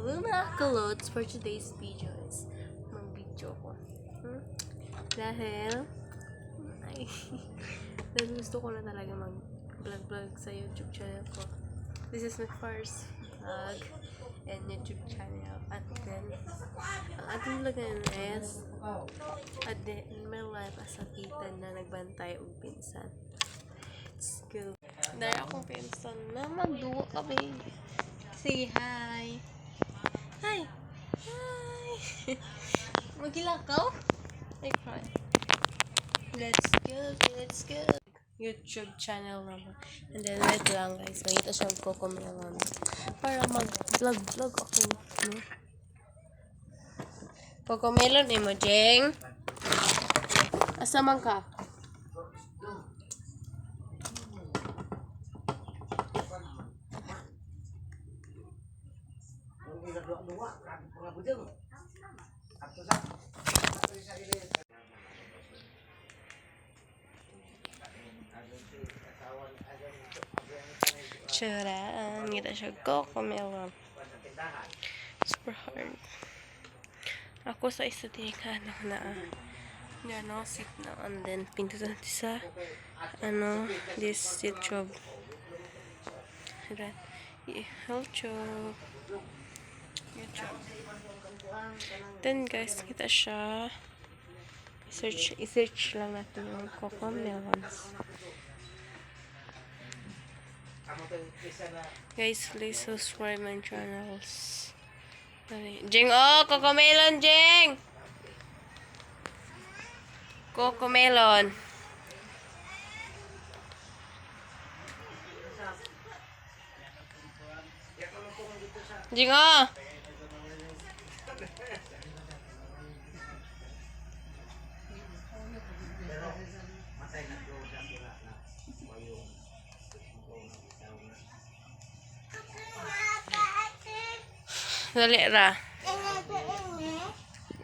mga kalots, for today's video is mag-video ko. Dahil gusto ko na talaga mag-vlog sa YouTube channel ko. This is my first vlog and YouTube channel. At then, ang ating vlog ngayon is a day in my life as a tita na nagbantay o pinsan. Let's go. Dahil akong pinsan na magduwa kami. Say hi. Hi. Hi. Magilakaw? I cry. Let's go. YouTube channel naman. And then, wait lang guys. May ito siyang Cocomelon. Para mag-vlog ako. No? Cocomelon, Jeng. Asa man ka? Charaan, kita siya Cocomelon. Super hard. Ako sa isa tika na sit na and then pintutan sa this YouTube. YouTube. Then guys, kita siya i-search lang natin yung Cocomelons. Guys, please subscribe my channels. Jeng, Cocomelon, Jeng! Cocomelon. Jeng, dali ra.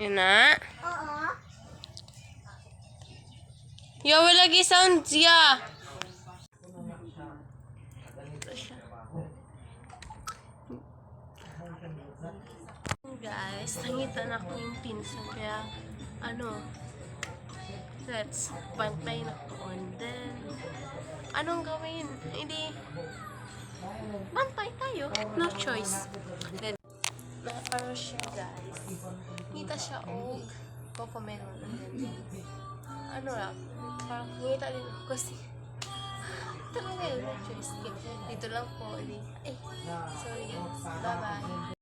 Yun na. Yo, wala lagi sound siya. Guys, nangitan ako yung pinsan kaya let's pantay na ko. And then anong gawin? Hindi bantay tayo. No choice. Then nakaparo siya guys. Kita siya Cocomelon. And then parang ngita din ako kasi talaga yun. No choice. Dito lang po. Sorry guys. Bye bye.